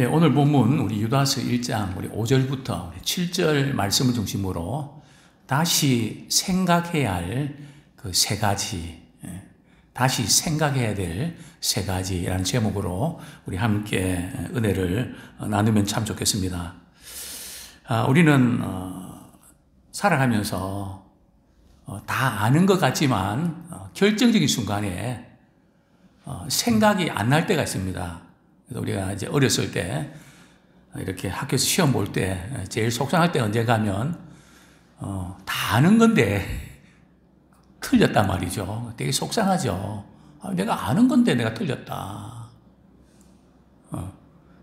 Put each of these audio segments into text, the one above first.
예, 오늘 본문 우리 유다서 1장 우리 5절부터 7절 말씀을 중심으로 다시 생각해야 할 그 세 가지, 다시 생각해야 될 세 가지라는 제목으로 우리 함께 은혜를 나누면 참 좋겠습니다. 우리는 살아가면서 다 아는 것 같지만 결정적인 순간에 생각이 안 날 때가 있습니다. 그래서 우리가 이제 어렸을 때 이렇게 학교에서 시험 볼 때 제일 속상할 때 언젠가 하면 다 아는 건데 틀렸단 말이죠. 되게 속상하죠. 내가 아는 건데 내가 틀렸다.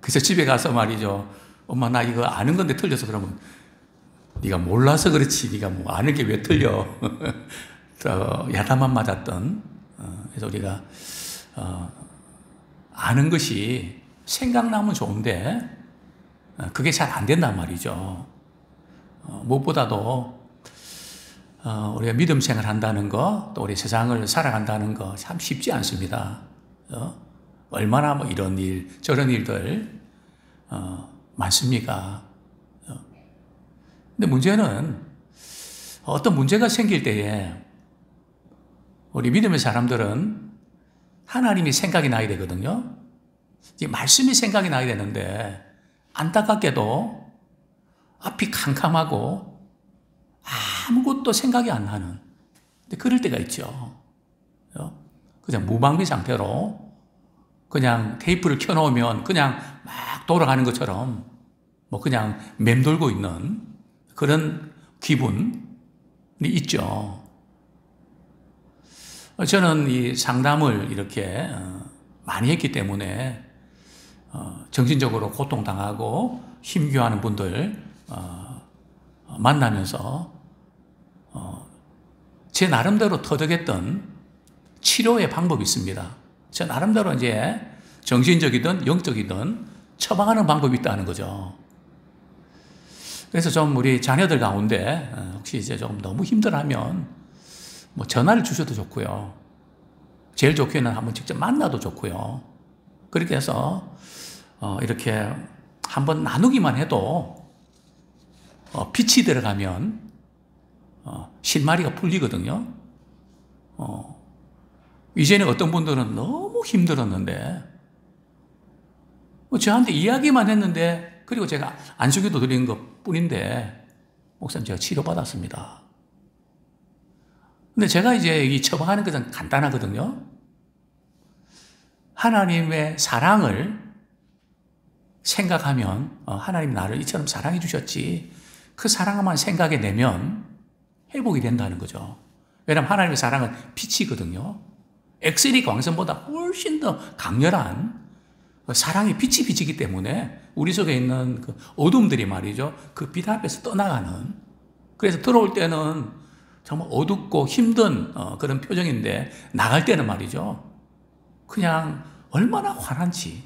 그래서 집에 가서 말이죠. 엄마 나 이거 아는 건데 틀렸어. 그러면 네가 몰라서 그렇지. 네가 뭐 아는 게 왜 틀려. 야단만 맞았던. 그래서 우리가 아는 것이 생각나면 좋은데 그게 잘 안 된단 말이죠. 무엇보다도 우리가 믿음 생활 한다는 거, 또 우리 세상을 살아간다는 거 참 쉽지 않습니다. 얼마나 뭐 이런 일, 저런 일들 많습니까? 근데 문제는 어떤 문제가 생길 때에 우리 믿음의 사람들은 하나님이 생각이 나야 되거든요. 말씀이 생각이 나야 되는데 안타깝게도 앞이 캄캄하고 아무것도 생각이 안 나는, 근데 그럴 때가 있죠. 그냥 무방비 상태로 그냥 테이프를 켜놓으면 그냥 막 돌아가는 것처럼 뭐 그냥 맴돌고 있는 그런 기분이 있죠. 저는 이 상담을 이렇게 많이 했기 때문에 정신적으로 고통당하고 힘겨워하는 분들 만나면서 제 나름대로 터득했던 치료의 방법이 있습니다. 제 나름대로 이제 정신적이든 영적이든 처방하는 방법이 있다는 거죠. 그래서 좀 우리 자녀들 가운데 혹시 이제 좀 너무 힘들어하면 뭐 전화를 주셔도 좋고요. 제일 좋게는 한번 직접 만나도 좋고요. 그렇게 해서 이렇게 한번 나누기만 해도 빛이 들어가면 실마리가 풀리거든요. 이제는 어떤 분들은 너무 힘들었는데 저한테 이야기만 했는데, 그리고 제가 안수기도 드린 것 뿐인데 목사님 제가 치료받았습니다. 근데 제가 이제 이 처방하는 것은 간단하거든요. 하나님의 사랑을 생각하면 하나님 나를 이처럼 사랑해 주셨지, 그 사랑만 생각해 내면 회복이 된다는 거죠. 왜냐하면 하나님의 사랑은 빛이거든요. 엑스레이 광선보다 훨씬 더 강렬한 사랑의 빛이 비치기 때문에 우리 속에 있는 그 어둠들이 말이죠, 그 빛 앞에서 떠나가는, 그래서 들어올 때는 정말 어둡고 힘든 그런 표정인데 나갈 때는 말이죠, 그냥 얼마나 환한지.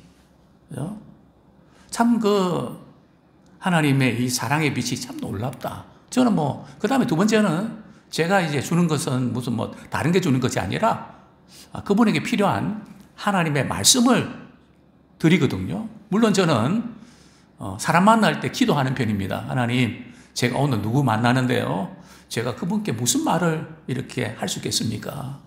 참 하나님의 이 사랑의 빛이 참 놀랍다. 저는 그 다음에 두 번째는 제가 이제 주는 것은 무슨 다른 게 주는 것이 아니라 그분에게 필요한 하나님의 말씀을 드리거든요. 물론 저는 사람 만날 때 기도하는 편입니다. 하나님, 제가 오늘 누구 만나는데요, 제가 그분께 무슨 말을 이렇게 할 수 있겠습니까?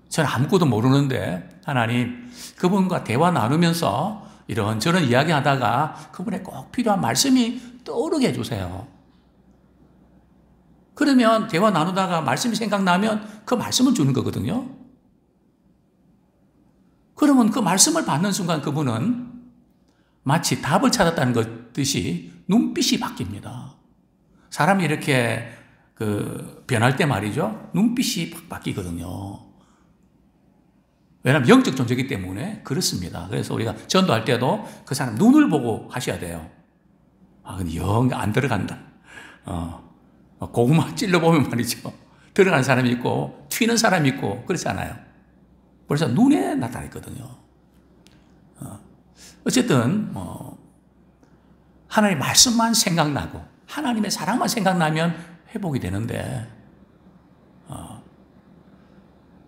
저는 아무것도 모르는데 하나님, 그분과 대화 나누면서 이런저런 이야기 하다가 그분의 꼭 필요한 말씀이 떠오르게 해주세요. 그러면 대화 나누다가 말씀이 생각나면 그 말씀을 주는 거거든요. 그러면 그 말씀을 받는 순간 그분은 마치 답을 찾았다는 것듯이 눈빛이 바뀝니다. 사람이 이렇게 변할 때 말이죠, 눈빛이 바뀌거든요. 왜냐하면 영적 존재이기 때문에 그렇습니다. 그래서 우리가 전도할 때도 그 사람 눈을 보고 하셔야 돼요. 근데 영 안 들어간다. 고구마 찔러보면 말이죠, 들어가는 사람이 있고 튀는 사람이 있고 그렇잖아요. 그래서 눈에 나타나거든요. 어쨌든 하나님의 말씀만 생각나고 하나님의 사랑만 생각나면 회복이 되는데,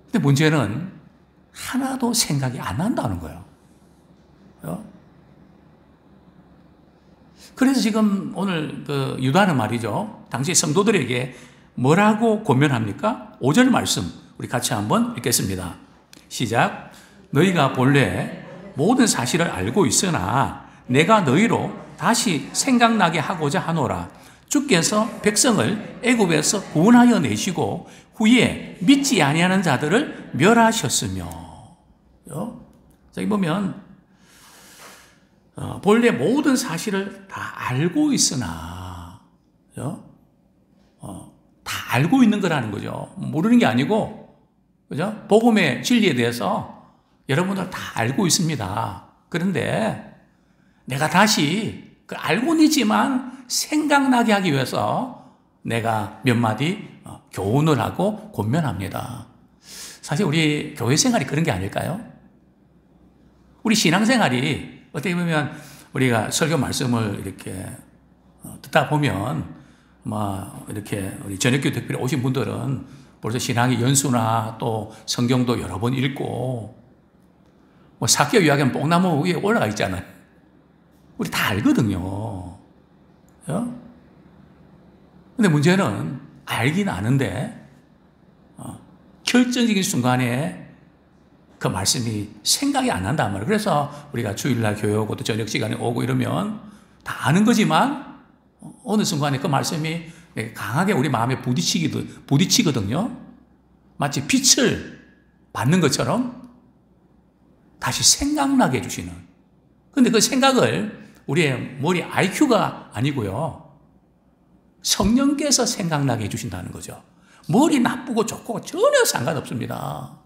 근데 문제는 하나도 생각이 안 난다는 거예요. 그래서 지금 오늘 그 유다는 말이죠. 당시 성도들에게 뭐라고 권면합니까? 5절 말씀 우리 같이 한번 읽겠습니다. 시작. 너희가 본래 모든 사실을 알고 있으나 내가 너희로 다시 생각나게 하고자 하노라. 주께서 백성을 애굽에서 구원하여 내시고 후에 믿지 아니하는 자들을 멸하셨으며. 여기 보면 본래 모든 사실을 다 알고 있으나 다 알고 있는 거라는 거죠. 모르는 게 아니고, 그죠? 복음의 진리에 대해서 여러분들 다 알고 있습니다. 그런데 내가 다시 그 알고는 있지만 생각나게 하기 위해서 내가 몇 마디 교훈을 하고 권면합니다. 사실 우리 교회 생활이 그런 게 아닐까요? 우리 신앙생활이 어떻게 보면 우리가 설교 말씀을 이렇게 듣다 보면 이렇게 우리 저녁교 특별히 오신 분들은 벌써 신앙의 연수나 또 성경도 여러 번 읽고 사개오 이야기는 뽕나무 위에 올라가 있잖아요. 우리 다 알거든요. 근데 문제는 알긴 아는데 결정적인 순간에 그 말씀이 생각이 안 난단 말이에요. 그래서 우리가 주일날 교회 오고 또 저녁 시간에 오고 이러면 다 아는 거지만 어느 순간에 그 말씀이 강하게 우리 마음에 부딪히거든요. 마치 빛을 받는 것처럼 다시 생각나게 해주시는. 근데 그 생각을 우리의 머리 IQ가 아니고요. 성령께서 생각나게 해주신다는 거죠. 머리 나쁘고 좋고 전혀 상관없습니다.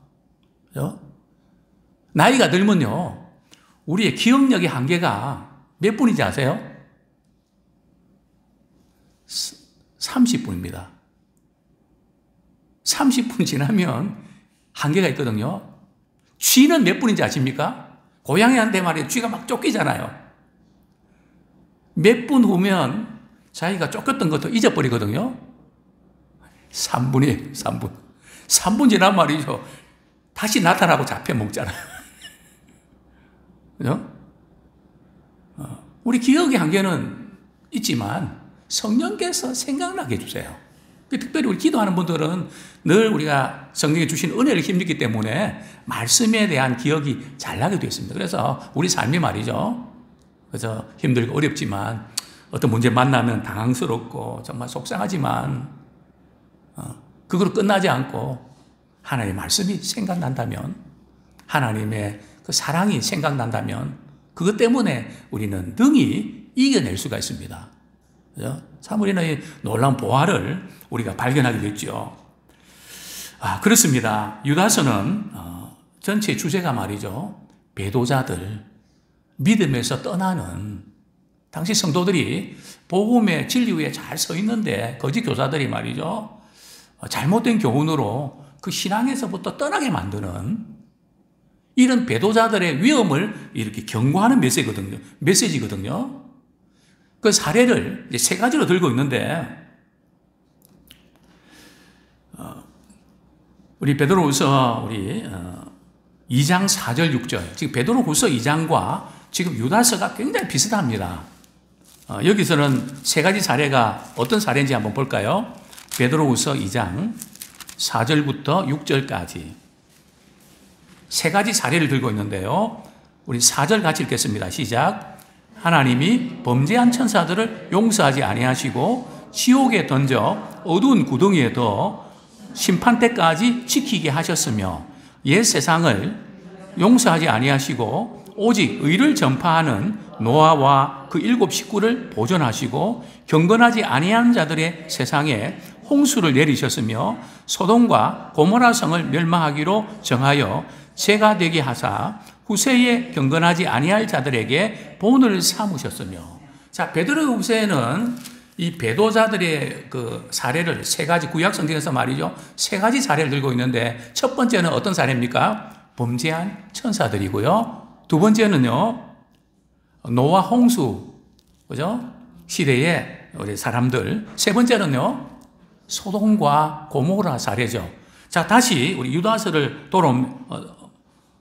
그죠? 나이가 들면요, 우리의 기억력의 한계가 몇 분인지 아세요? 30분입니다. 30분 지나면 한계가 있거든요. 쥐는 몇 분인지 아십니까? 고양이한테 말이에요. 쥐가 막 쫓기잖아요. 몇 분 후면 자기가 쫓겼던 것도 잊어버리거든요. 3분이에요, 3분. 3분 지난 말이죠. 다시 나타나고 잡혀먹잖아요. 그죠? 우리 기억의 한계는 있지만 성령께서 생각나게 해주세요. 특별히 우리 기도하는 분들은 늘 우리가 성령이 주신 은혜를 힘입기 때문에 말씀에 대한 기억이 잘 나게 되어 있습니다. 그래서 우리 삶이 말이죠. 그래서 힘들고 어렵지만 어떤 문제 만나면 당황스럽고 정말 속상하지만 그걸로 끝나지 않고 하나님의 말씀이 생각난다면, 하나님의 그 사랑이 생각난다면 그것 때문에 우리는 능히 이겨낼 수가 있습니다. 그죠? 참 우리는 이 놀라운 보화를 우리가 발견하게 됐죠. 그렇습니다. 유다서는 전체 주제가 말이죠. 배도자들, 믿음에서 떠나는, 당시 성도들이 복음의 진리 위에 잘 서 있는데 거짓 교사들이 말이죠. 잘못된 교훈으로 그 신앙에서부터 떠나게 만드는 이런 배도자들의 위험을 이렇게 경고하는 메시지거든요. 그 사례를 이제 세 가지로 들고 있는데, 우리 베드로후서 2장 4절 6절, 지금 베드로후서 2장과 지금 유다서가 굉장히 비슷합니다. 여기서는 세 가지 사례가 어떤 사례인지 한번 볼까요? 베드로후서 2장 4절부터 6절까지 세 가지 사례를 들고 있는데요. 우리 4절 같이 읽겠습니다. 시작. 하나님이 범죄한 천사들을 용서하지 아니하시고 지옥에 던져 어두운 구덩이에 넣어 심판 때까지 지키게 하셨으며, 옛 세상을 용서하지 아니하시고 오직 의를 전파하는 노아와 그 7 식구를 보존하시고 경건하지 아니한 자들의 세상에 홍수를 내리셨으며 소돔과 고모라 성을 멸망하기로 정하여 재가 되게 하사 후세에 경건하지 아니할 자들에게 본을 삼으셨으며. 자, 베드로후서에는 이 배도자들의 그 사례를 세 가지, 구약 성경에서 말이죠, 세 가지 사례를 들고 있는데, 첫 번째는 어떤 사례입니까? 범죄한 천사들이고요. 두 번째는요, 노아 홍수, 그죠? 시대의 우리 사람들. 세 번째는요, 소돔과 고모라 사례죠. 자, 다시 우리 유다서를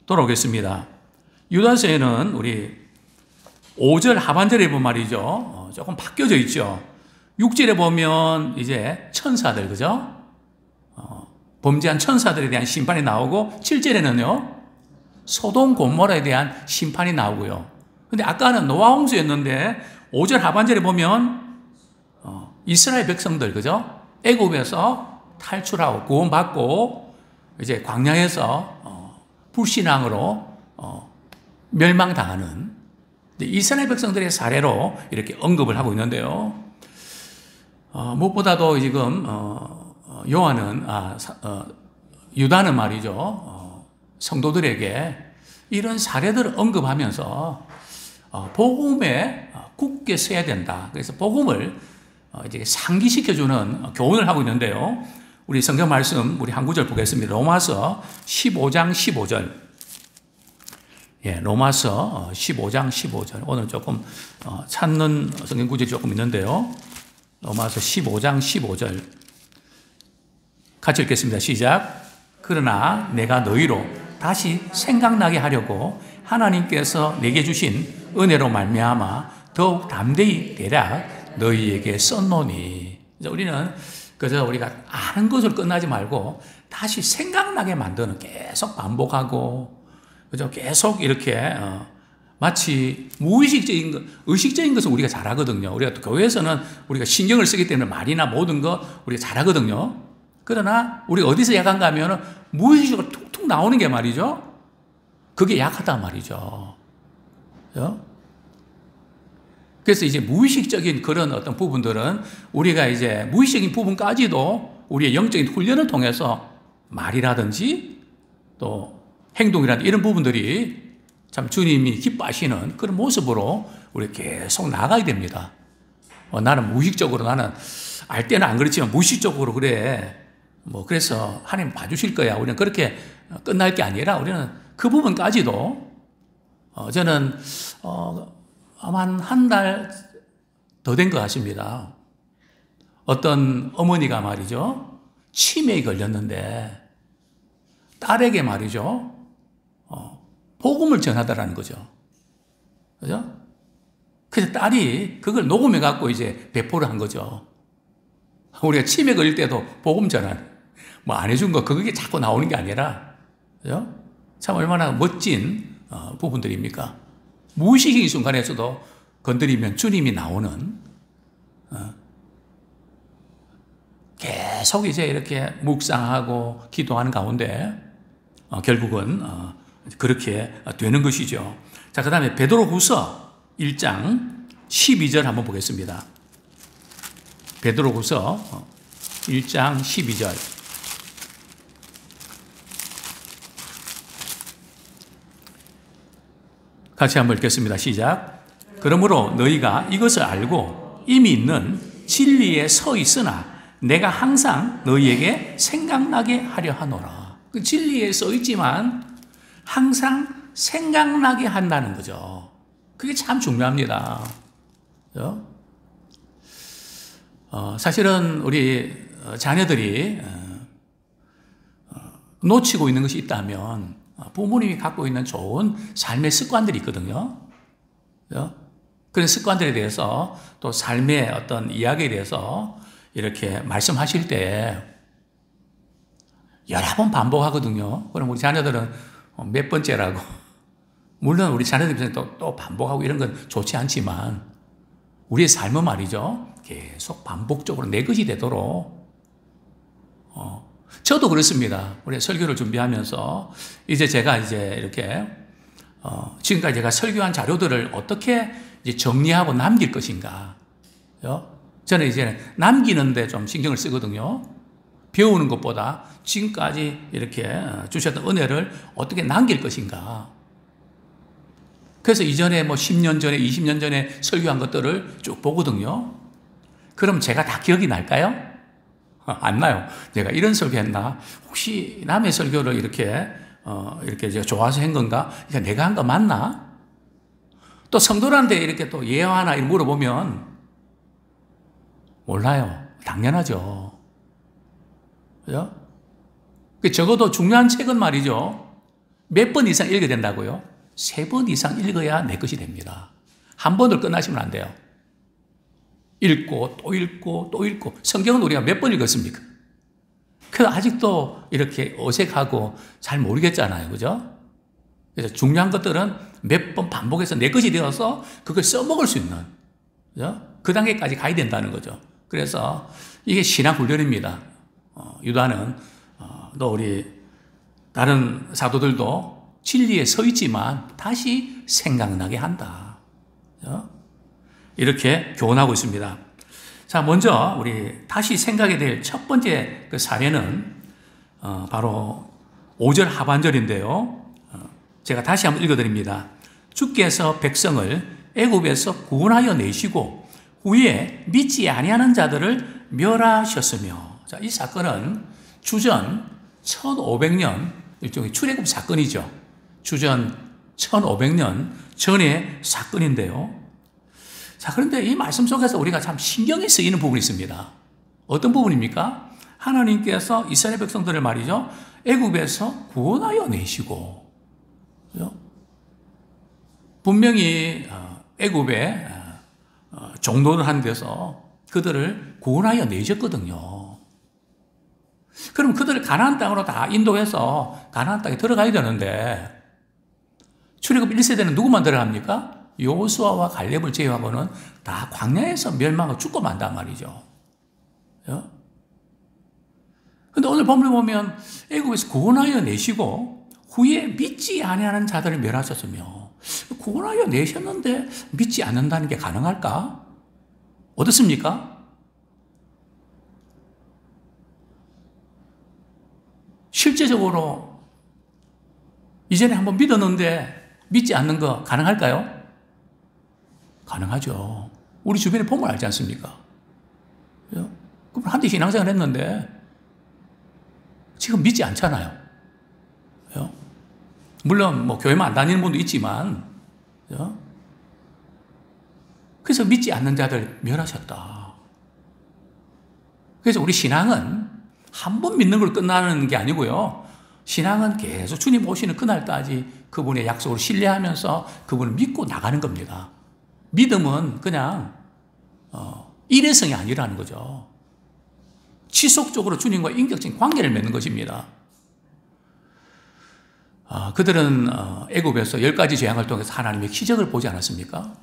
돌아오겠습니다. 유다서에는 우리 5절 하반절에 보면 말이죠. 조금 바뀌어져 있죠. 6절에 보면 이제 천사들, 그죠? 범죄한 천사들에 대한 심판이 나오고 7절에는요. 소돔 고모라에 대한 심판이 나오고요. 근데 아까는 노아 홍수였는데 5절 하반절에 보면 이스라엘 백성들, 그죠? 애굽에서 탈출하고 구원받고 이제 광야에서 불신앙으로 멸망당하는 이스라엘 백성들의 사례로 이렇게 언급을 하고 있는데요. 무엇보다도 지금 요한은 유다는 말이죠. 성도들에게 이런 사례들을 언급하면서 복음에 굳게 서야 된다. 그래서 복음을 이제 상기시켜주는 교훈을 하고 있는데요. 우리 성경 말씀 우리 한 구절 보겠습니다. 로마서 15장 15절. 예, 로마서 15장 15절. 오늘 조금 찾는 성경 구절이 조금 있는데요. 로마서 15장 15절. 같이 읽겠습니다. 시작. 그러나 내가 너희로 다시 생각나게 하려고 하나님께서 내게 주신 은혜로 말미암아 더욱 담대히 대략 너희에게 썼노니. 우리는 그저 우리가 아는 것을 끝나지 말고 다시 생각나게 만드는, 계속 반복하고, 그죠? 계속 이렇게 마치 무의식적인 것, 의식적인 것은 우리가 잘하거든요. 우리가 또 교회에서는 우리가 신경을 쓰기 때문에 말이나 모든 거 우리가 잘하거든요. 그러나 우리가 어디서 약한가 하면 무의식적으로 툭툭 나오는 게 말이죠. 그게 약하단 말이죠. 그죠? 그래서 이제 무의식적인 그런 어떤 부분들은 우리가 이제 무의식적인 부분까지도 우리의 영적인 훈련을 통해서 말이라든지 또 행동이라든지 이런 부분들이 참 주님이 기뻐하시는 그런 모습으로 우리 계속 나가야 됩니다. 나는 무의식적으로, 나는 알 때는 안 그렇지만 무의식적으로 그래. 그래서 하나님 봐주실 거야. 우리는 그렇게 끝날 게 아니라 우리는 그 부분까지도 저는 아마 한 달 더 된 것 같습니다. 어떤 어머니가 말이죠. 치매에 걸렸는데 딸에게 말이죠. 복음을 전하더라는 거죠. 그죠? 그래서 딸이 그걸 녹음해 갖고 이제 배포를 한 거죠. 우리가 치매 걸릴 때도 복음 전하는, 안 해준 거, 그게 자꾸 나오는 게 아니라, 그죠? 참 얼마나 멋진 부분들입니까? 무의식적인 순간에서도 건드리면 주님이 나오는, 계속 이제 이렇게 묵상하고 기도하는 가운데, 결국은, 그렇게 되는 것이죠. 자, 그 다음에 베드로후서 1장 12절 한번 보겠습니다. 베드로후서 1장 12절. 같이 한번 읽겠습니다. 시작. 그러므로 너희가 이것을 알고 이미 있는 진리에 서 있으나 내가 항상 너희에게 생각나게 하려 하노라. 그 진리에 서 있지만 항상 생각나게 한다는 거죠. 그게 참 중요합니다. 그렇죠? 사실은 우리 자녀들이 놓치고 있는 것이 있다면 부모님이 갖고 있는 좋은 삶의 습관들이 있거든요. 그렇죠? 그런 습관들에 대해서 또 삶의 어떤 이야기에 대해서 이렇게 말씀하실 때 여러 번 반복하거든요. 그럼 우리 자녀들은 몇 번째라고. 물론 우리 자녀들 입장에서 또 반복하고 이런 건 좋지 않지만 우리의 삶은 말이죠. 계속 반복적으로 내 것이 되도록. 저도 그렇습니다. 우리 설교를 준비하면서 이제 제가 이제 이렇게 지금까지 제가 설교한 자료들을 어떻게 이제 정리하고 남길 것인가. 저는 이제 남기는데 좀 신경을 쓰거든요. 배우는 것보다 지금까지 이렇게 주셨던 은혜를 어떻게 남길 것인가. 그래서 이전에 10년 전에, 20년 전에 설교한 것들을 쭉 보거든요. 그럼 제가 다 기억이 날까요? 안 나요. 내가 이런 설교했나? 혹시 남의 설교를 이렇게 제가 좋아서 한 건가? 그러니까 내가 한 거 맞나? 또 성도한테 이렇게 또 예화나 물어보면 몰라요. 당연하죠. 그죠? 적어도 중요한 책은 말이죠. 몇 번 이상 읽어야 된다고요? 3번 이상 읽어야 내 것이 됩니다. 한 번을 끝나시면 안 돼요. 읽고 또 읽고 또 읽고. 성경은 우리가 몇 번 읽었습니까? 그래서 아직도 이렇게 어색하고 잘 모르겠잖아요. 그죠? 그래서 중요한 것들은 몇 번 반복해서 내 것이 되어서 그걸 써먹을 수 있는, 그죠? 그 단계까지 가야 된다는 거죠. 그래서 이게 신앙 훈련입니다. 유다는 또 우리 다른 사도들도 진리에 서 있지만 다시 생각나게 한다. 그죠? 이렇게 교훈하고 있습니다. 자, 먼저 우리 다시 생각이 될 첫 번째 그 사례는 바로 5절 하반절인데요. 제가 다시 한번 읽어드립니다. 주께서 백성을 애굽에서 구원하여 내시고 후에 믿지 아니하는 자들을 멸하셨으며. 자, 이 사건은 주전 1500년 일종의 출애굽 사건이죠. 주전 1500년 전의 사건인데요. 자, 그런데 이 말씀 속에서 우리가 참 신경이 쓰이는 부분이 있습니다. 어떤 부분입니까? 하나님께서 이스라엘 백성들을 말이죠, 애굽에서 구원하여 내시고, 그죠? 분명히 애굽에 종노를 한 데서 그들을 구원하여 내셨거든요. 그럼 그들을 가나안 땅으로 다 인도해서 가나안 땅에 들어가야 되는데 출애굽 1세대는 누구만 들어갑니까? 여호수아와 갈렙을 제외하고는 다 광야에서 멸망하고 죽고 만단 말이죠. 그런데 오늘 본문을 보면 애굽에서 구원하여 내시고 후에 믿지 아니하는 자들을 멸하셨으며, 구원하여 내셨는데 믿지 않는다는 게 가능할까? 어떻습니까? 실제적으로 이전에 한번 믿었는데 믿지 않는 거 가능할까요? 가능하죠. 우리 주변에 보면 알지 않습니까? 그럼 한때 신앙생활 했는데 지금 믿지 않잖아요. 물론 뭐 교회만 안 다니는 분도 있지만, 그래서 믿지 않는 자들 멸하셨다. 그래서 우리 신앙은 한 번 믿는 걸 끝나는 게 아니고요. 신앙은 계속 주님 오시는 그날까지 그분의 약속을 신뢰하면서 그분을 믿고 나가는 겁니다. 믿음은 그냥 일회성이 아니라는 거죠. 지속적으로 주님과 인격적인 관계를 맺는 것입니다. 그들은 애굽에서 10가지 재앙을 통해서 하나님의 기적을 보지 않았습니까?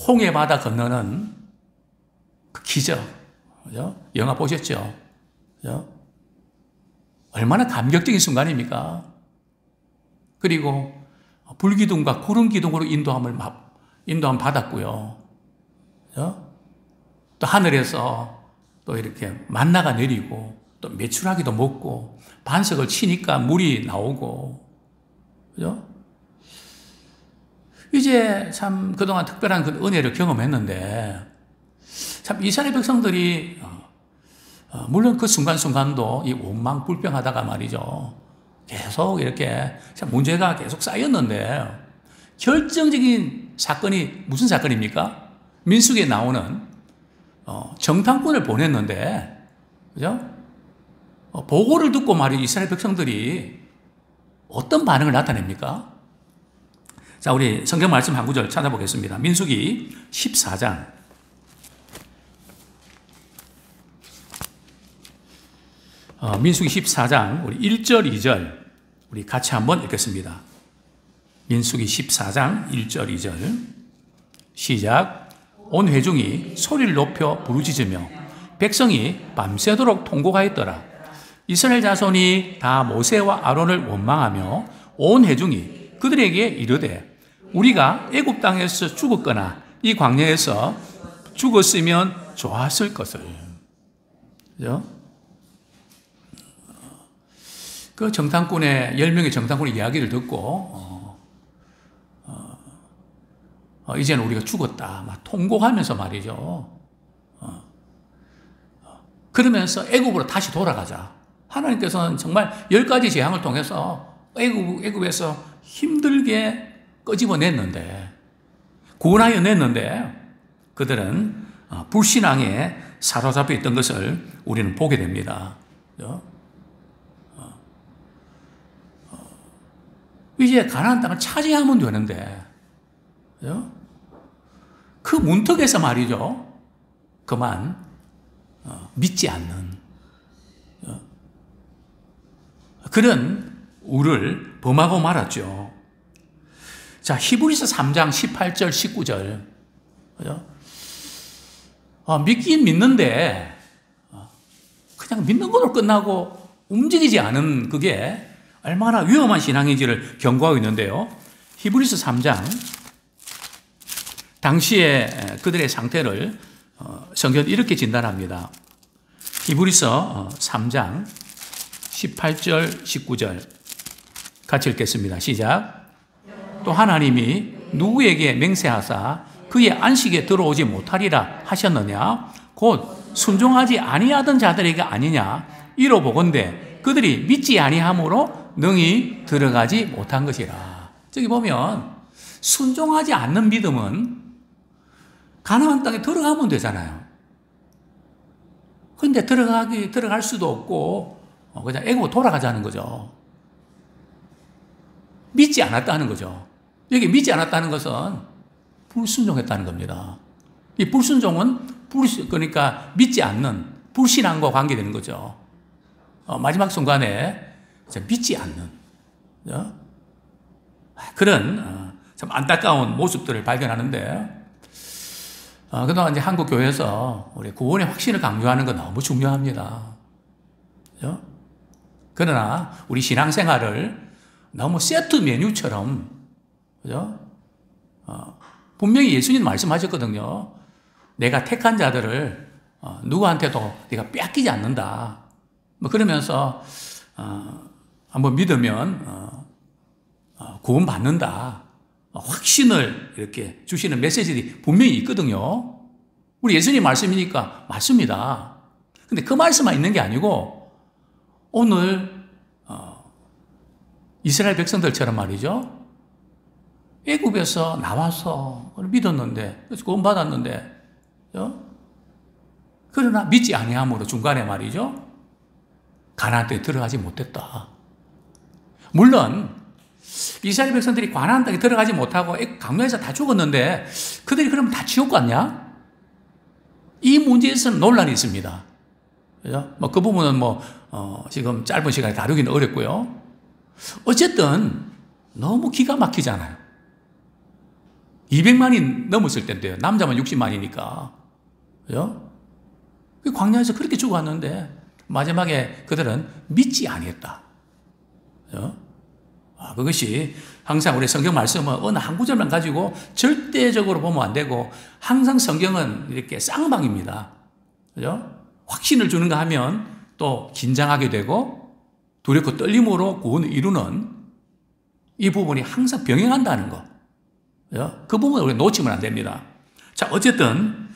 홍해 바다 건너는 그 기적, 그죠? 영화 보셨죠? 그죠? 얼마나 감격적인 순간입니까? 그리고 불기둥과 구름 기둥으로 인도함 받았고요. 그죠? 또 하늘에서 또 이렇게 만나가 내리고 또 메추라기도 먹고 반석을 치니까 물이 나오고, 그죠? 이제 참 그동안 특별한 그 은혜를 경험했는데, 참 이스라엘 백성들이 물론 그 순간순간도 이 원망 불평하다가 말이죠, 계속 이렇게 참 문제가 계속 쌓였는데, 결정적인 사건이 무슨 사건입니까? 민수기에 나오는 정탐꾼을 보냈는데, 그죠? 보고를 듣고 말이 이스라엘 백성들이 어떤 반응을 나타냅니까? 자, 우리 성경 말씀 한 구절 찾아보겠습니다. 민수기 14장. 민수기 14장 우리 1절, 2절 우리 같이 한번 읽겠습니다. 민수기 14장 1절, 2절 시작. 온 회중이 소리를 높여 부르짖으며 백성이 밤새도록 통곡하였더라. 이스라엘 자손이 다 모세와 아론을 원망하며 온 회중이 그들에게 이르되 우리가 애굽 땅에서 죽었거나 이 광야에서 죽었으면 좋았을 것을. 그죠? 그 정탐꾼의 10명의 정탐꾼의 이야기를 듣고 이제는 우리가 죽었다 막 통곡하면서 말이죠. 그러면서 애굽으로 다시 돌아가자. 하나님께서는 정말 10가지 재앙을 통해서 애굽에서 힘들게 끄집어냈는데, 구원하여 냈는데 그들은 불신앙에 사로잡혀 있던 것을 우리는 보게 됩니다. 이제 가나안 땅을 차지하면 되는데, 그 문턱에서 말이죠. 그만 믿지 않는 그런 우를 범하고 말았죠. 자, 히브리서 3장 18절 19절. 그죠? 믿긴 믿는데 그냥 믿는 것으로 끝나고 움직이지 않은 그게 얼마나 위험한 신앙인지를 경고하고 있는데요. 히브리서 3장 당시에 그들의 상태를 성경은 이렇게 진단합니다. 히브리서 3장 18절 19절 같이 읽겠습니다. 시작. 또 하나님이 누구에게 맹세하사 그의 안식에 들어오지 못하리라 하셨느냐? 곧 순종하지 아니하던 자들에게 아니냐? 이로 보건대 그들이 믿지 아니함으로 능히 들어가지 못한 것이라. 저기 보면 순종하지 않는 믿음은 가나안 땅에 들어가면 되잖아요. 근데 들어갈 수도 없고 그냥 애고 돌아가자는 거죠. 믿지 않았다는 거죠. 여기 믿지 않았다는 것은 불순종했다는 겁니다. 이 불순종은 그러니까 믿지 않는 불신앙과 관계되는 거죠. 마지막 순간에 믿지 않는 그런 참 안타까운 모습들을 발견하는데 그동안 이제 한국 교회에서 우리 구원의 확신을 강조하는 건 너무 중요합니다. 그죠? 그러나 우리 신앙생활을 너무 세트 메뉴처럼 그죠? 분명히 예수님 말씀하셨거든요. 내가 택한 자들을 누구한테도 내가 빼앗기지 않는다. 뭐 그러면서 한번 믿으면 구원 받는다. 확신을 이렇게 주시는 메시지들이 분명히 있거든요. 우리 예수님 말씀이니까 맞습니다. 근데 그 말씀만 있는 게 아니고 오늘 이스라엘 백성들처럼 말이죠. 애굽에서 나와서 믿었는데 구원 받았는데 그러나 믿지 아니함으로 중간에 말이죠. 가나안 땅에 들어가지 못했다. 물론 이스라엘 백성들이 가나안 땅에 들어가지 못하고 강도에서 다 죽었는데 그들이 그러면 다 지옥 갔냐? 이 문제에서는 논란이 있습니다. 그죠? 그 부분은 지금 짧은 시간에 다루기는 어렵고요. 어쨌든 너무 기가 막히잖아요. 200만이 넘었을 텐데요. 남자만 60만이니까. 그죠? 광야에서 그렇게 죽어왔는데 마지막에 그들은 믿지 아니했다. 그죠? 그것이 항상 우리 성경 말씀은 어느 한 구절만 가지고 절대적으로 보면 안 되고 항상 성경은 이렇게 쌍방입니다. 그죠? 확신을 주는가 하면 또 긴장하게 되고 두렵고 떨림으로 구원을 이루는 이 부분이 항상 병행한다는 거. 그죠? 그 부분을 우리가 놓치면 안 됩니다. 자, 어쨌든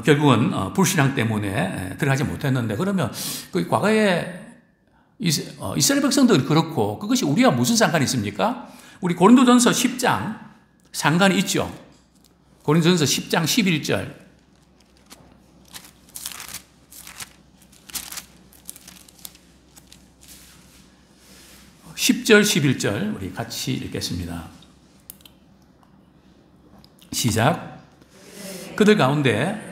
결국은 불신앙 때문에 들어가지 못했는데 그러면 그 과거에 이스라엘 백성들이 그렇고 그것이 우리와 무슨 상관이 있습니까? 우리 고린도전서 10장 상관이 있죠. 고린도전서 10장 11절 10절 11절 우리 같이 읽겠습니다. 시작. 그들 가운데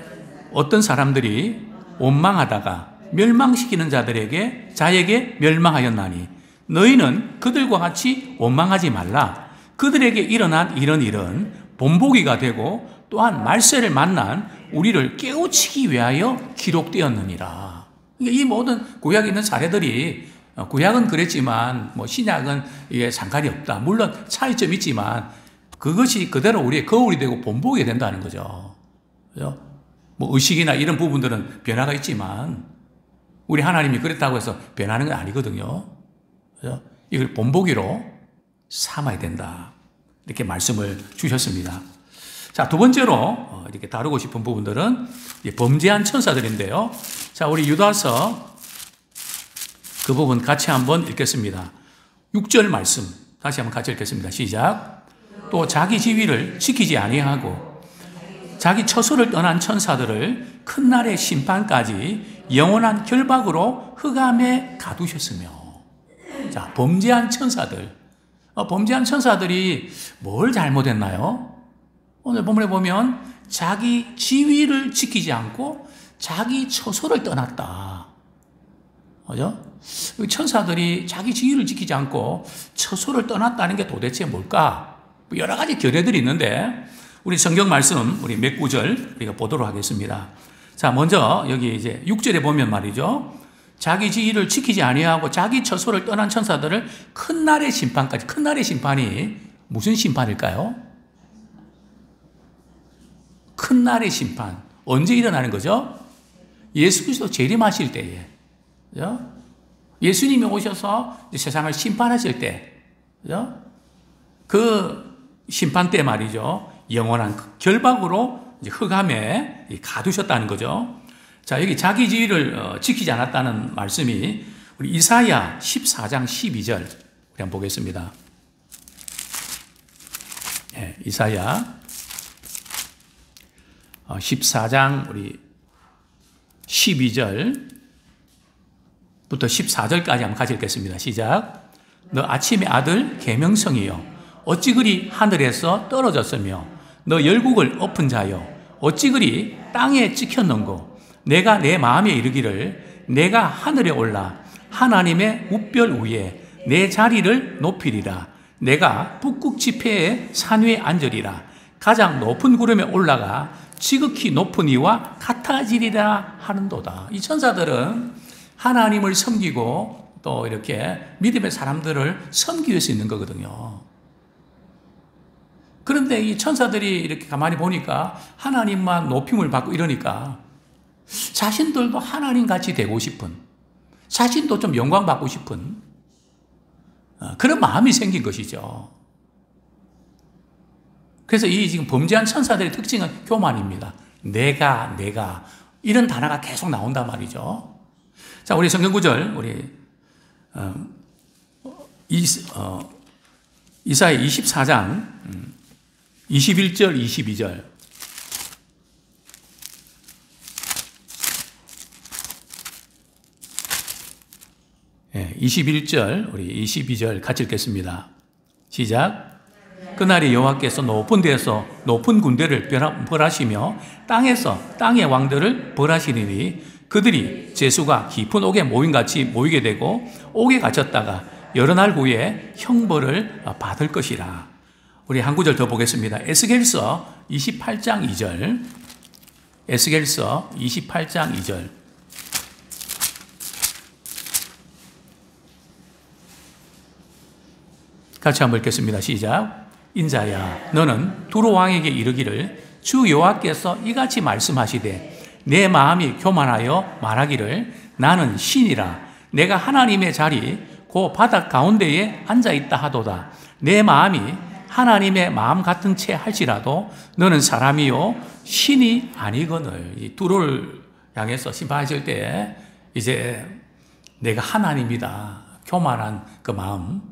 어떤 사람들이 원망하다가 멸망시키는 자에게 멸망하였나니 너희는 그들과 같이 원망하지 말라. 그들에게 일어난 이런 일은 본보기가 되고 또한 말세를 만난 우리를 깨우치기 위하여 기록되었느니라. 이 모든 구약에 있는 사례들이 구약은 그랬지만 신약은 이게 상관이 없다. 물론 차이점이 있지만 그것이 그대로 우리의 거울이 되고 본보기가 된다는 거죠. 그죠? 의식이나 이런 부분들은 변화가 있지만 우리 하나님이 그랬다고 해서 변하는 건 아니거든요. 그죠? 이걸 본보기로 삼아야 된다. 이렇게 말씀을 주셨습니다. 자, 두 번째로 이렇게 다루고 싶은 부분들은 범죄한 천사들인데요. 자, 우리 유다서 그 부분 같이 한번 읽겠습니다. 6절 말씀 다시 한번 같이 읽겠습니다. 시작. 또 자기 지위를 지키지 아니하고 자기 처소를 떠난 천사들을 큰 날의 심판까지 영원한 결박으로 흑암에 가두셨으며. 자, 범죄한 천사들. 범죄한 천사들이 뭘 잘못했나요? 오늘 본문에 보면 자기 지위를 지키지 않고 자기 처소를 떠났다. 그죠? 천사들이 자기 지위를 지키지 않고 처소를 떠났다는 게 도대체 뭘까? 여러 가지 견해들이 있는데 우리 성경 말씀 우리 몇 구절 우리가 보도록 하겠습니다. 자, 먼저 여기 이제 6절에 보면 말이죠. 자기 지위를 지키지 아니하고 자기 처소를 떠난 천사들을 큰 날의 심판까지. 큰 날의 심판이 무슨 심판일까요? 큰 날의 심판. 언제 일어나는 거죠? 예수 그리스도 재림하실 때에. 그죠? 예수님이 오셔서 세상을 심판하실 때. 그죠? 그 심판 때 말이죠. 영원한 결박으로 이제 흑암에 가두셨다는 거죠. 자, 여기 자기 지위를 지키지 않았다는 말씀이 우리 이사야 14장 12절 우리 한번 보겠습니다. 네, 이사야 14장 우리 12절부터 14절까지 한번 같이 읽겠습니다. 시작. 너 아침의 아들 계명성이여 어찌 그리 하늘에서 떨어졌으며 너 열국을 엎은 자여 어찌 그리 땅에 찍혔는고 내가 내 마음에 이르기를 내가 하늘에 올라 하나님의 우별 위에 내 자리를 높이리라. 내가 북극 지폐의 산 위에 앉으리라. 가장 높은 구름에 올라가 지극히 높은 이와 같아지리라 하는도다. 이 천사들은 하나님을 섬기고 또 이렇게 믿음의 사람들을 섬기기 위해서 있는 거거든요. 그런데 이 천사들이 이렇게 가만히 보니까 하나님만 높임을 받고 이러니까 자신들도 하나님 같이 되고 싶은, 자신도 좀 영광 받고 싶은 그런 마음이 생긴 것이죠. 그래서 이 지금 범죄한 천사들의 특징은 교만입니다. 내가 이런 단어가 계속 나온단 말이죠. 자, 우리 성경 구절 우리 이사야 24장 21절 22절 예, 21절 우리 22절 같이 읽겠습니다. 시작. 그날에 여호와께서 높은 데에서 높은 군대를 벌하시며 땅에서 땅의 왕들을 벌하시리니 그들이 제수가 깊은 옥에 모임같이 모이게 되고 옥에 갇혔다가 여러 날 후에 형벌을 받을 것이라. 우리 한 구절 더 보겠습니다. 에스겔서 28장 2절 에스겔서 28장 2절 같이 한번 읽겠습니다. 시작. 인자야 너는 두로 왕에게 이르기를 주 여호와께서 이같이 말씀하시되 내 마음이 교만하여 말하기를 나는 신이라 내가 하나님의 자리 그 바닥 가운데에 앉아있다 하도다. 내 마음이 하나님의 마음 같은 채 할지라도 너는 사람이요 신이 아니거늘. 이 두로를 향해서 심판하실 때 이제 내가 하나님이다. 교만한 그 마음.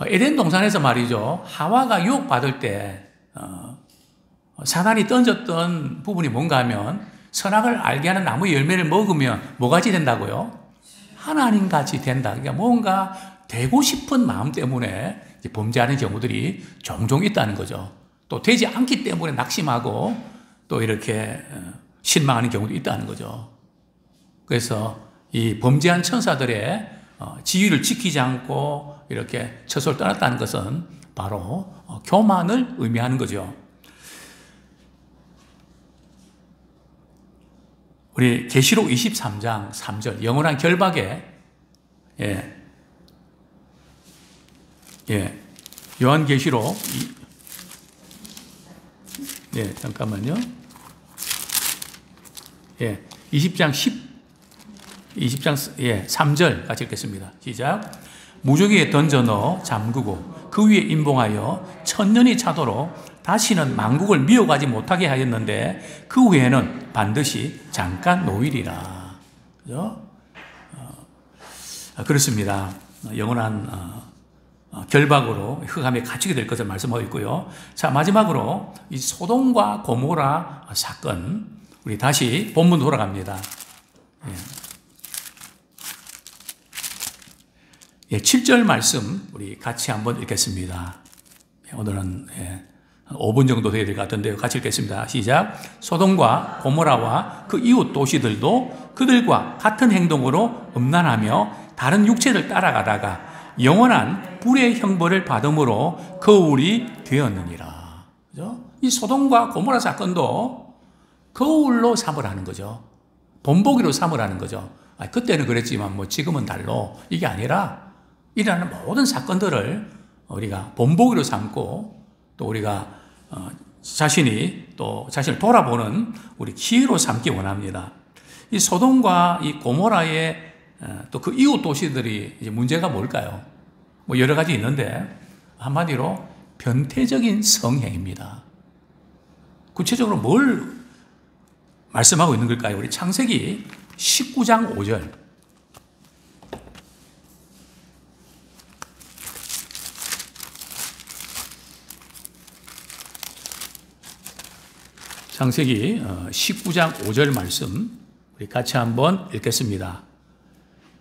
에덴 동산에서 말이죠. 하와가 유혹받을 때 사단이 던졌던 부분이 뭔가 하면 선악을 알게 하는 나무 열매를 먹으면 뭐같이 된다고요? 하나님같이 된다. 그러니까 뭔가 되고 싶은 마음 때문에 범죄하는 경우들이 종종 있다는 거죠. 또 되지 않기 때문에 낙심하고 또 이렇게 실망하는 경우도 있다는 거죠. 그래서 이 범죄한 천사들의 지위를 지키지 않고 이렇게 처소를 떠났다는 것은 바로 교만을 의미하는 거죠. 우리 계시록 23장 3절 영원한 결박에 요한계시록 잠깐만요. 20장 3절 같이 읽겠습니다. 시작. 무저기에 던져 넣어 잠그고 그 위에 임봉하여 천년이 차도록 다시는 만국을 미워가지 못하게 하였는데 그 후에는 반드시 잠깐 노일이라. 그죠? 그렇습니다. 영원한 결박으로 흑암에 갇히게 될 것을 말씀하고 있고요. 자, 마지막으로 이 소돔과 고모라 사건 우리 다시 본문 돌아갑니다. 7절 말씀 우리 같이 한번 읽겠습니다. 오늘은 5분 정도 돼야 될 것 같은데요. 같이 읽겠습니다. 시작. 소돔과 고모라와 그 이웃 도시들도 그들과 같은 행동으로 음란하며 다른 육체를 따라가다가 영원한 불의 형벌을 받음으로 거울이 되었느니라. 그죠? 이 소돔과 고모라 사건도 거울로 삼으라는 거죠. 본보기로 삼으라는 거죠. 그때는 그랬지만 뭐 지금은 달로 이게 아니라 일어나는 모든 사건들을 우리가 본보기로 삼고 또 우리가 자신이 또 자신을 돌아보는 우리 기회로 삼기 원합니다. 이 소돔과 이 고모라의 또 그 이웃 도시들이 이제 문제가 뭘까요? 뭐 여러 가지 있는데 한마디로 변태적인 성행입니다. 구체적으로 뭘 말씀하고 있는 걸까요? 우리 창세기 19장 5절. 창세기 19장 5절 말씀 우리 같이 한번 읽겠습니다.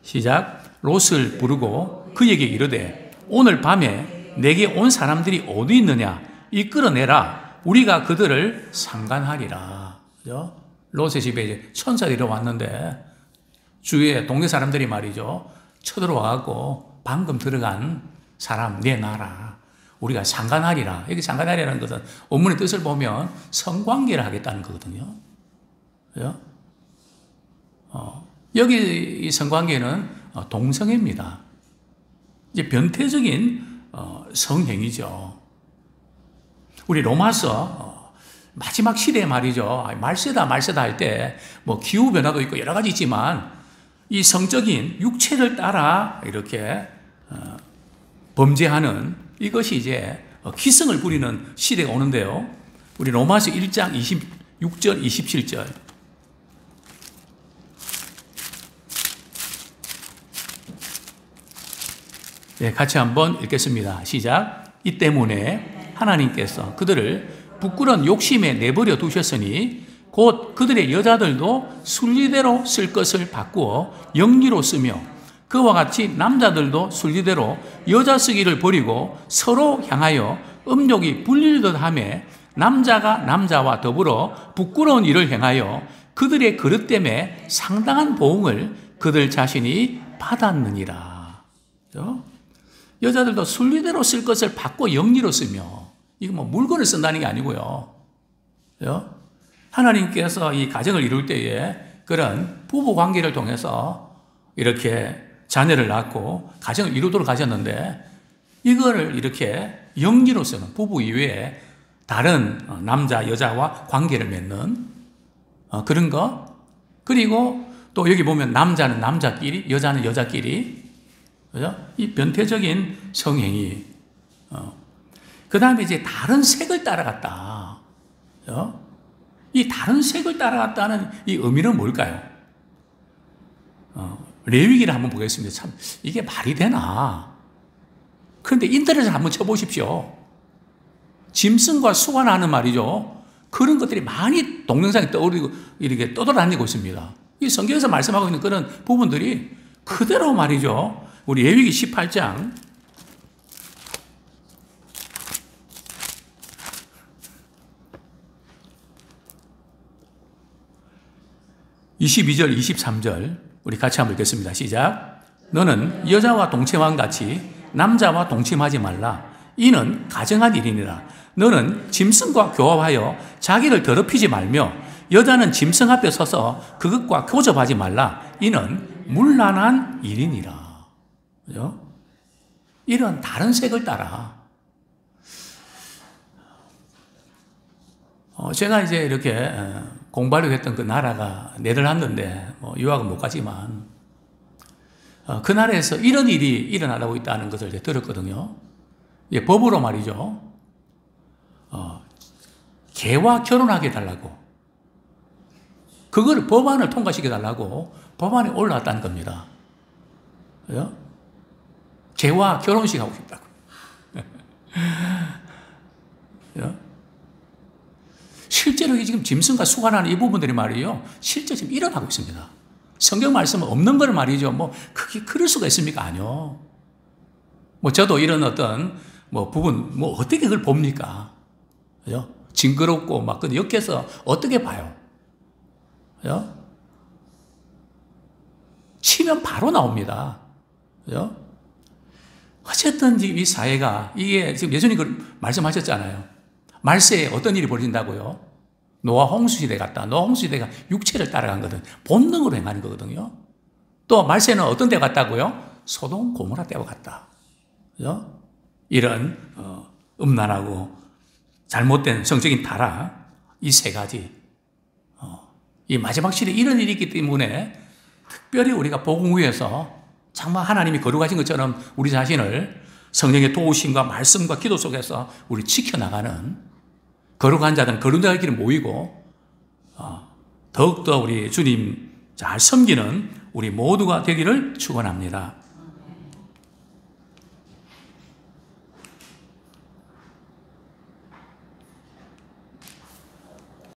시작. 롯을 부르고 그에게 이르되 오늘 밤에 내게 온 사람들이 어디 있느냐 이끌어내라 우리가 그들을 상관하리라. 그죠? 롯의 집에 이제 천사들이 왔는데 주위에 동네 사람들이 말이죠. 쳐들어와갖고 방금 들어간 사람 내놔라. 우리가 상관하리라. 여기 상관하리라는 것은 원문의 뜻을 보면 성관계를 하겠다는 거거든요. 그죠? 여기 이 성관계는 동성애입니다. 이제 변태적인 성행위죠. 우리 로마서 마지막 시대에 말이죠. 말세다 할 때 뭐 기후 변화도 있고 여러 가지 있지만 이 성적인 육체를 따라 이렇게 범죄하는 이것이 이제 기승을 부리는 시대가 오는데요. 우리 로마서 1장 26절 27절 네, 같이 한번 읽겠습니다. 시작. 이 때문에 하나님께서 그들을 부끄러운 욕심에 내버려 두셨으니 곧 그들의 여자들도 순리대로 쓸 것을 바꾸어 영리로 쓰며 그와 같이 남자들도 순리대로 여자 쓰기를 버리고 서로 향하여 음욕이 불릴듯 하며 남자가 남자와 더불어 부끄러운 일을 행하여 그들의 그릇 때문에 상당한 보응을 그들 자신이 받았느니라. 그렇죠? 여자들도 순리대로 쓸 것을 바꿔 영리로 쓰며 이거 뭐 물건을 쓴다는 게 아니고요. 그렇죠? 하나님께서 이 가정을 이룰 때에 그런 부부 관계를 통해서 이렇게 자녀를 낳고 가정을 이루도록 하셨는데 이거를 이렇게 영리로 쓰는 부부 이외에 다른 남자, 여자와 관계를 맺는 그런 거 그리고 또 여기 보면 남자는 남자끼리 여자는 여자끼리 그죠? 이 변태적인 성행위 그 다음에 이제 다른 색을 따라갔다 그죠? 이 다른 색을 따라갔다는 이 의미는 뭘까요? 레위기를 한번 보겠습니다. 참 이게 말이 되나? 그런데 인터넷을 한번 쳐보십시오. 짐승과 수가 나는 말이죠. 그런 것들이 많이 동영상에 떠오르고 이렇게 떠돌아다니고 있습니다. 이 성경에서 말씀하고 있는 그런 부분들이 그대로 말이죠. 우리 레위기 18장 22절, 23절 우리 같이 한번 읽겠습니다. 시작. 너는 여자와 동침한 같이 남자와 동침하지 말라. 이는 가정한 일이니라. 너는 짐승과 교합하여 자기를 더럽히지 말며 여자는 짐승 앞에 서서 그것과 교접하지 말라. 이는 문란한 일이니라. 그죠? 이런 다른 색을 따라 제가 이제 이렇게 공부하려고 했던 그 나라가 네덜란드인데 유학은 못 가지만 그 나라에서 이런 일이 일어나고 있다는 것을 이제 들었거든요. 예, 법으로 말이죠. 개와 결혼하게 해달라고 그걸 법안을 통과시켜 달라고 법안이 올라왔다는 겁니다. 그죠? 개와 결혼식 하고 싶다고. 그죠? 실제로 지금 짐승과 수간하는 이 부분들이 말이에요. 실제 지금 일어나고 있습니다. 성경 말씀은 없는 걸 말이죠. 뭐, 그게 그럴 수가 있습니까? 아니요. 뭐, 저도 이런 어떤, 부분, 어떻게 그걸 봅니까? 그죠? 징그럽고 막 그 엮여서 어떻게 봐요? 그죠? 치면 바로 나옵니다. 그죠? 어쨌든 이 사회가 이게 지금 예수님 말씀하셨잖아요. 말세에 어떤 일이 벌어진다고요? 노아 홍수 시대 같다. 노아 홍수 시대가 육체를 따라간 거든 본능으로 행하는 거거든요. 또 말세는 어떤 때 같다고요? 소돔 고모라 때와 같다. 그죠? 이런 음란하고 잘못된 성적인 타락 이 세 가지 이 마지막 시대에 이런 일이 있기 때문에 특별히 우리가 복음 위에서 정말 하나님이 거룩하신 것처럼 우리 자신을 성령의 도우심과 말씀과 기도 속에서 우리 지켜나가는 거룩한 자들은 거룩한 자들끼리 모이고 더욱더 우리 주님 잘 섬기는 우리 모두가 되기를 축원합니다.